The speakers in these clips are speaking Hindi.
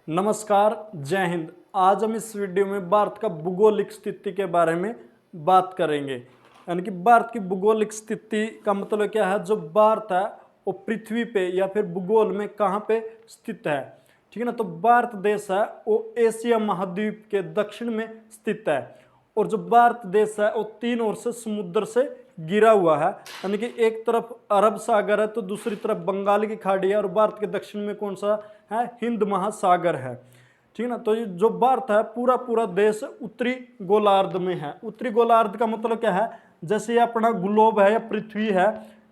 नमस्कार, जय हिंद। आज हम इस वीडियो में भारत का भूगोलिक स्थिति के बारे में बात करेंगे। यानी कि भारत की भूगोलिक स्थिति का मतलब क्या है। जो भारत है वो पृथ्वी पे या फिर भूगोल में कहाँ पे स्थित है, ठीक है ना। तो भारत देश है वो एशिया महाद्वीप के दक्षिण में स्थित है। और जो भारत देश है वो तीन ओर से समुद्र से गिरा हुआ है। यानी कि एक तरफ अरब सागर है तो दूसरी तरफ बंगाल की खाड़ी है, और भारत के दक्षिण में कौन सा है, हिंद महासागर है, ठीक है ना। तो ये जो भारत है पूरा पूरा देश उत्तरी गोलार्ध में है। उत्तरी गोलार्ध का मतलब क्या है, जैसे ये अपना ग्लोब है या पृथ्वी है,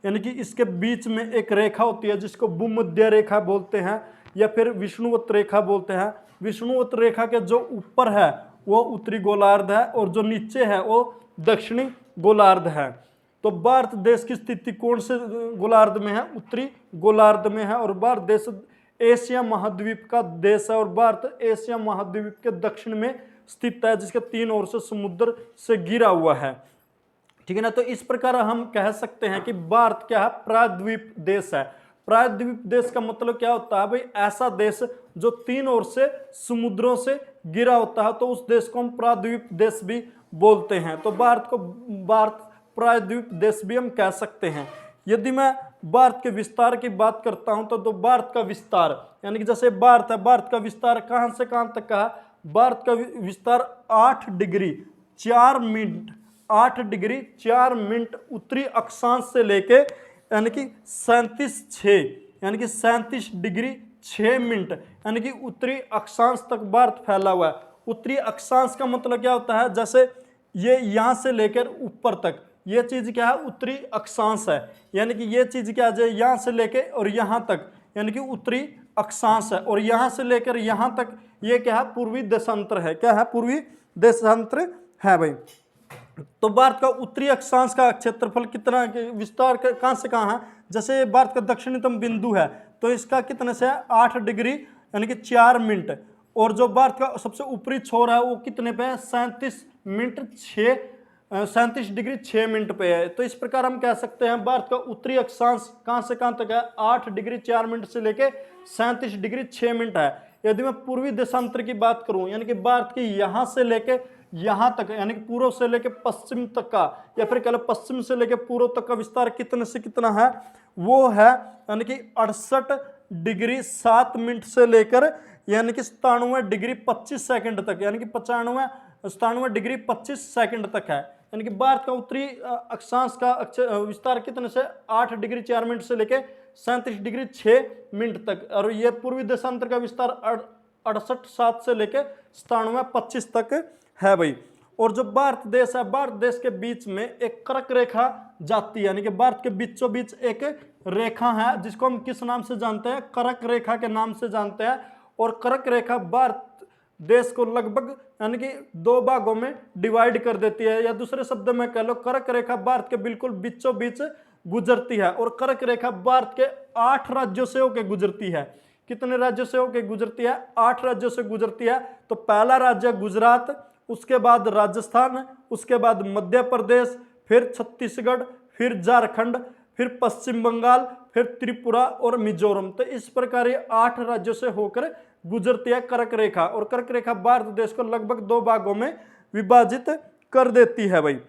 यानी कि इसके बीच में एक रेखा होती है जिसको भूमध्य रेखा बोलते हैं या फिर विषुवत रेखा बोलते हैं। विषुवत रेखा के जो ऊपर है वो उत्तरी गोलार्ध है और जो नीचे है वो दक्षिणी गोलार्ध है। तो भारत देश की स्थिति कौन से गोलार्ध में है, उत्तरी गोलार्ध में है। और भारत देश एशिया महाद्वीप का देश है और भारत एशिया महाद्वीप के दक्षिण में स्थित है, जिसके तीन ओर से समुद्र से घिरा हुआ है, ठीक है ना। तो इस प्रकार हम कह सकते हैं कि भारत क्या है, प्रायद्वीप देश है। प्रायद्वीप देश का मतलब क्या होता है भाई, ऐसा देश जो तीन ओर से समुद्रों से घिरा होता है, तो उस देश को हम प्रायद्वीप देश भी बोलते हैं। तो भारत प्रायद्वीप देश भी हम कह सकते हैं। यदि मैं भारत के विस्तार की बात करता हूं तो भारत का विस्तार, यानी कि जैसे भारत है, भारत का विस्तार कहां से कहां तक का है। भारत का विस्तार 8 डिग्री 4 मिनट 8 डिग्री 4 मिनट उत्तरी अक्षांश से लेके यानी कि 37.6 यानी कि 37 डिग्री 6 मिनट यानी कि उत्तरी अक्षांश तक भारत फैला हुआ है। उत्तरी अक्षांश का मतलब क्या होता है, जैसे ये यहां से लेकर ऊपर तक, ये चीज क्या है, उत्तरी अक्षांश है। यानी कि ये चीज क्या है, यहां से लेकर और यहां तक यानी कि उत्तरी अक्षांश है। और यहां से लेकर यहां तक ये क्या है, पूर्वी देशांतर है। क्या है, पूर्वी देशांतर है भाई। तो भारत का उत्तरी अक्षांश का क्षेत्रफल कितना, विस्तार कहां से कहां है, जैसे भारत का दक्षिणतम बिंदु है तो इसका कितने से है, 8 डिग्री यानी कि 4 मिनट। और जो भारत का सबसे ऊपरी छोर है वो कितने पे है, 37 डिग्री 6 मिनट पे है। तो इस प्रकार हम कह सकते हैं भारत का उत्तरी अक्षांश कहां से कहां तक है, 8 डिग्री 4 मिनट से लेके 37 डिग्री 6 मिनट है। यदि मैं पूर्वी देशांतर की बात करूं, यानी कि भारत की यहां से लेके यहां तक यानी कि पूर्व से लेके पश्चिम तक का, या फिर कह लो पश्चिम से लेके पूर्व तक का विस्तार कितने से कितना है, वो है यानी कि 68 डिग्री 7 मिनट से लेकर यानी कि 97 डिग्री 25 सेकंड तक, यानी कि 97 डिग्री 25 सेकंड तक है। यानी कि भारत का उत्तरी अक्षांश का विस्तार कितने से, 8 डिग्री 4 मिनट से लेके 37 डिग्री 6 मिनट तक। और यह पूर्वी देशांतर का विस्तार 68.7 से लेके 97.25 तक है भाई। और जो भारत देश है, भारत देश के बीच में एक कर्क रेखा जाती है, यानी कि भारत के बीचों बीच एक रेखा है जिसको हम किस नाम से जानते हैं, कर्क रेखा के नाम से जानते हैं। और कर्क रेखा भारत देश को लगभग यानी कि 2 भागों में डिवाइड कर देती है, या दूसरे शब्द में कह लो कर्क रेखा भारत के बिल्कुल बीचों बीच गुजरती है। और कर्क रेखा भारत के 8 राज्यों से होकर गुजरती है। कितने राज्यों से होकर गुजरती है, 8 राज्यों से गुजरती है। तो पहला राज्य गुजरात, उसके बाद राजस्थान, उसके बाद मध्य प्रदेश, फिर छत्तीसगढ़, फिर झारखंड, फिर पश्चिम बंगाल, फिर त्रिपुरा और मिजोरम। तो इस प्रकार ये 8 राज्यों से होकर गुजरती है कर्क रेखा। और कर्क रेखा भारत देश को लगभग 2 भागों में विभाजित कर देती है भाई।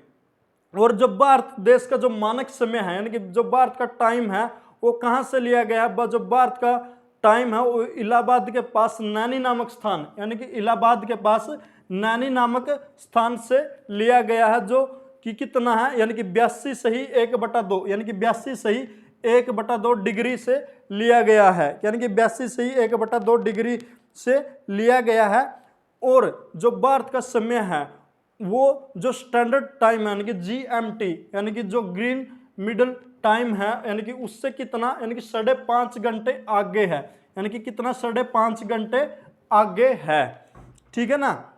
और जो भारत देश का जो मानक समय है, यानी कि जो भारत का टाइम है वो कहां से लिया गया है, जो भारत का टाइम है वो इलाहाबाद के पास नैनी नामक स्थान, यानी कि इलाहाबाद के पास नैनी नामक स्थान से लिया गया है, जो कि कितना है, यानी कि 82 सही 1/2 यानी कि 82 सही 1/2 डिग्री से लिया गया है। यानी कि 82 सही 1/2 डिग्री से लिया गया है। और जो भारत का समय है वो जो स्टैंडर्ड टाइम है यानी कि GMT यानी कि जो ग्रीन मिडल टाइम है, यानी कि उससे कितना, यानी कि 5.5 घंटे आगे है। यानी कि कितना, 5.5 घंटे आगे है, ठीक है ना।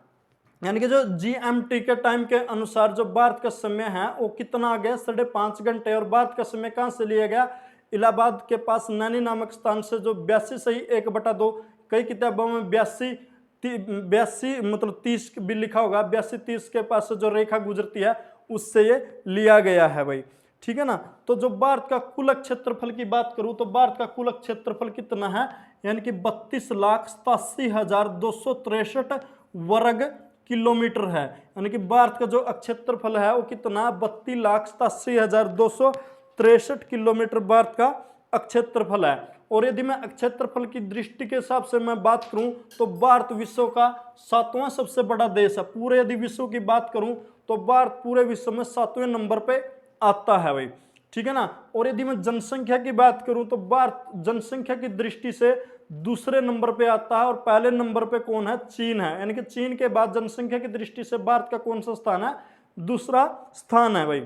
यानी कि जो GMT के टाइम के अनुसार जो भारत का समय है वो कितना आ गया, 5.5 घंटे। और भारत का समय कहां से लिया गया, इलाहाबाद के पास नैनी नामक स्थान से, जो 82 सही 1/2, कई किताबों में 82 मतलब 30 भी लिखा होगा, 82-30 के पास से जो रेखा गुजरती है उससे ये लिया गया है भाई, ठीक है ना। तो जो भारत का कुल क्षेत्रफल की बात करूं तो भारत का कुल क्षेत्रफल कितना है, यानी कि 32,87,263 वर्ग किलोमीटर है। यानी कि भारत का जो क्षेत्रफल है वो कितना, 32,87,263 किलोमीटर भारत का क्षेत्रफल है। और यदि मैं क्षेत्रफल की दृष्टि के हिसाब से मैं बात करूं तो भारत विश्व का 7वां सबसे बड़ा देश है। पूरे यदि विश्व की बात करूं तो भारत पूरे विश्व में 7वें नंबर पे आता है भाई, ठीक है ना। और यदि मैं जनसंख्या की बात करूं तो भारत जनसंख्या की दृष्टि से दूसरे नंबर पे आता है और पहले नंबर पे कौन है, चीन है। यानी कि चीन के बाद जनसंख्या की दृष्टि से भारत का कौन सा स्थान है, दूसरा स्थान है भाई।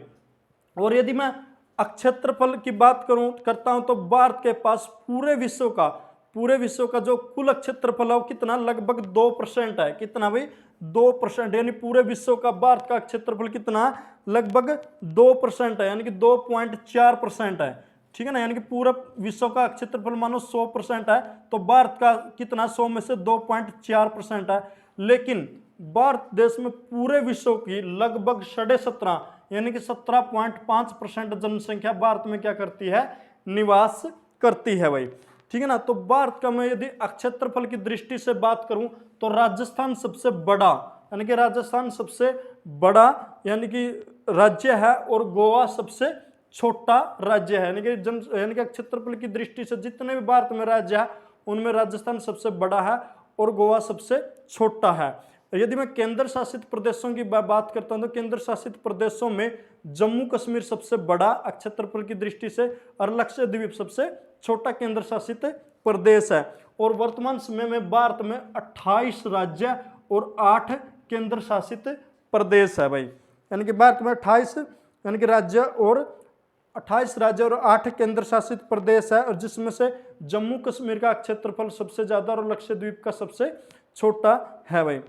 और यदि मैं क्षेत्रफल की बात करता हूं तो भारत के पास पूरे विश्व का जो कुल क्षेत्रफल है वो कितना, लगभग 2% है। कितना भाई, 2%। यानी पूरे विश्व का भारत का क्षेत्रफल कितना, लगभग 2% है, यानी कि 2.4% है, ठीक है ना। यानी कि पूरा विश्व का क्षेत्रफल मानो 100% है तो भारत का कितना, 100 में से 2.4% है। लेकिन भारत देश में पूरे विश्व की लगभग 17.5 यानी कि 17.5% जनसंख्या भारत में क्या करती है, निवास करती है भाई, ठीक है ना। तो भारत का मैं यदि क्षेत्रफल की दृष्टि से बात करूं तो राजस्थान सबसे बड़ा, यानी कि राजस्थान सबसे बड़ा यानी कि राज्य है और गोवा सबसे छोटा राज्य है। यानी कि क्षेत्रफल की दृष्टि से जितने भी भारत में राज्य है उनमें राजस्थान सबसे बड़ा है और गोवा सबसे छोटा है। यदि मैं केंद्र शासित प्रदेशों की बात करता हूं तो केंद्र शासित प्रदेशों में जम्मू कश्मीर सबसे बड़ा क्षेत्रफल की दृष्टि से और लक्षद्वीप सबसे छोटा केंद्र शासित प्रदेश है। और वर्तमान समय में भारत में 28 राज्य और 8 केंद्र शासित प्रदेश है भाई। यानी कि भारत में 28 यानी कि राज्य और 8 केंद्र शासित प्रदेश है, और जिसमें से जम्मू कश्मीर का क्षेत्रफल सबसे ज्यादा और लक्षद्वीप का सबसे छोटा है भाई।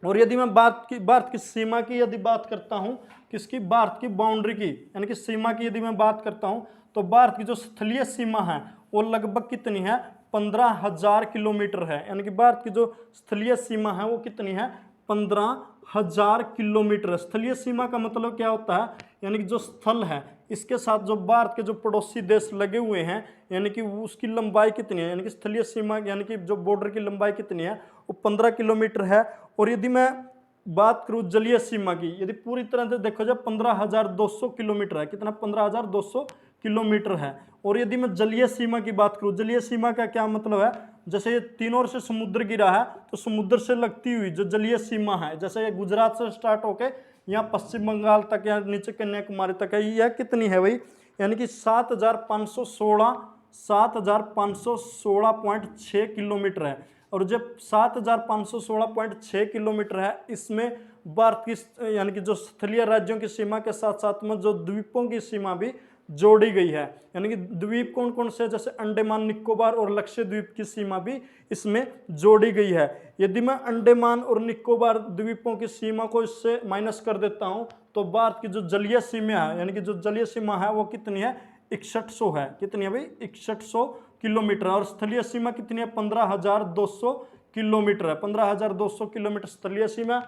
और यदि मैं भारत की सीमा की यदि बात करता हूं, किसकी, भारत की बाउंड्री की यानी कि सीमा की यदि मैं बात करता हूं तो भारत की जो स्थलीय सीमा है वो लगभग कितनी है, 15,000 किलोमीटर है। यानी कि भारत की जो स्थलीय सीमा है वो कितनी है, 15,000 किलोमीटर। स्थलीय सीमा का मतलब क्या होता है, यानी कि जो स्थल है इसके साथ जो भारत के जो पड़ोसी देश लगे हुए हैं यानी कि उसकी लंबाई कितनी है, यानी कि स्थलीय सीमा यानी कि जो बॉर्डर की लंबाई कितनी है वो 15 किलोमीटर है। और यदि मैं बात करूं जलीय सीमा की, यदि पूरी तरह से देखो जाए 15,200 किलोमीटर है। कितना, 15,200 किलोमीटर है। और यदि मैं जलीय सीमा की बात करूं, जलीय सीमा का क्या मतलब है, जैसे ये तीनों ओर से समुद्र गिरा है तो समुद्र से लगती हुई जो जलीय सीमा है, जैसे ये गुजरात से स्टार्ट होके यहाँ पश्चिम बंगाल तक या नीचे कन्याकुमारी तक है, यह कितनी है भाई, यानी कि 7,516.6 किलोमीटर है। और जब 7,516.6 किलोमीटर है इसमें भारत की यानी कि जो स्थलीय राज्यों की सीमा के साथ साथ में जो द्वीपों की सीमा भी जोड़ी गई है। यानी कि द्वीप कौन कौन से, जैसे अंडमान निकोबार और लक्षद्वीप की सीमा भी इसमें जोड़ी गई है। यदि मैं अंडमान और निकोबार द्वीपों की सीमा को इससे माइनस कर देता हूं तो भारत की जो जलीय सीमा है यानी कि जो जलीय सीमा है वो कितनी है, 6100 है। कितनी है भाई, 6100 किलोमीटर। और स्थलीय सीमा कितनी है, 15,200 किलोमीटर है। 15,200 किलोमीटर स्थलीय सीमा।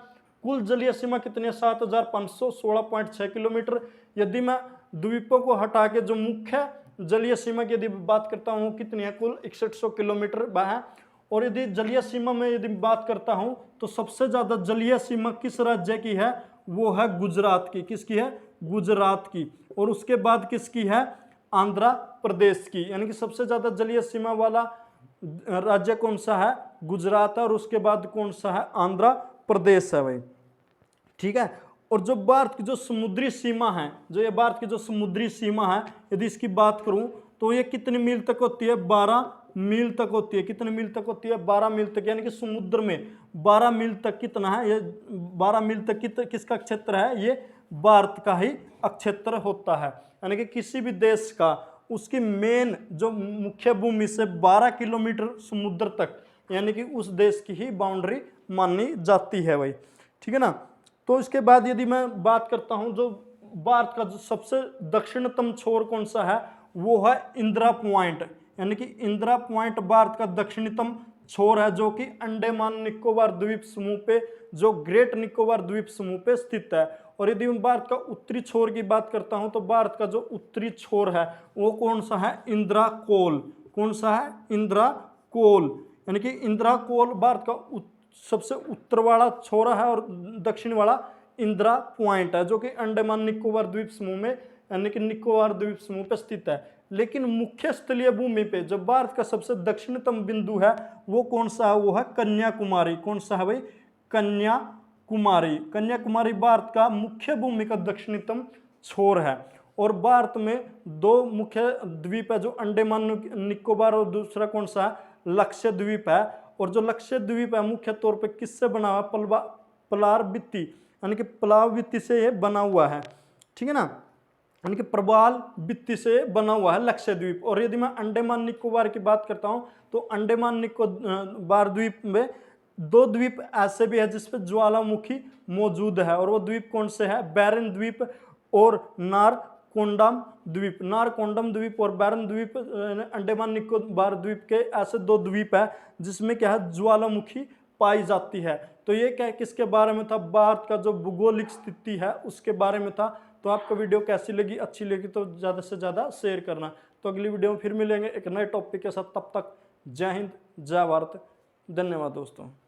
कुल जलीय सीमा कितनी है, 7,516.6 किलोमीटर। यदि मैं द्वीपों को हटा के जो मुख्य जलीय सीमा की यदि बात करता हूँ कितनी है, कुल 6100 किलोमीटर है। और यदि जलीय सीमा में यदि बात करता हूँ तो सबसे ज्यादा जलीय सीमा किस राज्य की है, वो है गुजरात की। किसकी है, गुजरात की। और उसके बाद किसकी है, आंध्र प्रदेश की। यानी कि सबसे ज्यादा जलीय सीमा वाला राज्य कौन सा है, गुजरात है। और उसके बाद कौन सा है, आंध्र प्रदेश है भाई, ठीक है। और जो भारत की जो समुद्री सीमा है, जो ये भारत की जो समुद्री सीमा है यदि इसकी बात करूं तो ये कितनी मील तक होती है, 12 मील तक होती है। कितनी मील तक होती है, 12 मील तक। यानी कि समुद्र में 12 मील तक कितना है, ये 12 मील तक किसका क्षेत्र है, ये भारत का ही क्षेत्र होता है। यानी कि किसी भी देश का उसकी मेन जो मुख्य भूमि से 12 किलोमीटर समुद्र तक यानी कि उस देश की ही बाउंड्री मानी जाती है भाई, ठीक है ना। तो इसके बाद यदि मैं बात करता हूं जो भारत का जो सबसे दक्षिणतम छोर कौन सा है, वो है इंदिरा पॉइंट। यानी कि इंदिरा पॉइंट भारत का दक्षिणतम छोर है जो कि अंडमान निकोबार द्वीप समूह पे, जो ग्रेट निकोबार द्वीप समूह पे स्थित है। और यदि मैं भारत का उत्तरी छोर की बात करता हूं तो भारत का जो उत्तरी छोर है वो कौन सा है, इंदिरा कोल। कौन सा है, इंदिरा कोल। यानी कि इंदिरा कोल भारत का सबसे उत्तर वाला छोर है और दक्षिण वाला इंदिरा पॉइंट है, जो कि अंडमान निकोबार द्वीप समूह में यानी कि निकोबार द्वीप समूह पर स्थित है। लेकिन मुख्य स्थलीय भूमि पे जो भारत का सबसे दक्षिणतम बिंदु है वो कौन सा है, वो है कन्याकुमारी। कौन सा है भाई, कन्याकुमारी। कन्याकुमारी भारत का मुख्य भूमि का दक्षिणतम छोर है। और भारत में दो मुख्य द्वीप है, जो अंडमान निकोबार और दूसरा कौन सा है, लक्षद्वीप है। और जो लक्षद्वीप है मुख्य तौर पे किससे बना हुआ, पलार भित्ति यानी कि पलाव भित्ति से ये बना हुआ है, ठीक है ना, यानी कि प्रवाल भित्ति से बना हुआ है लक्षद्वीप। और यदि मैं अंडमान निकोबार की बात करता हूं तो अंडमान निकोबार द्वीप में दो द्वीप ऐसे भी है जिसपे ज्वालामुखी मौजूद है, और वो द्वीप कौन से है, बैरन द्वीप और नारकोंडम द्वीप। नारकोंडम द्वीप और बैरन द्वीप अंडमान निकोबार द्वीप के ऐसे दो द्वीप है जिसमें क्या है, ज्वालामुखी पाई जाती है। तो ये क्या किसके बारे में था, भारत का जो भूगोलिक स्थिति है उसके बारे में था। तो आपको वीडियो कैसी लगी, अच्छी लगी तो ज़्यादा से ज़्यादा शेयर करना। तो अगली वीडियो में फिर मिलेंगे एक नए टॉपिक के साथ, तब तक जय हिंद जय भारत, धन्यवाद दोस्तों।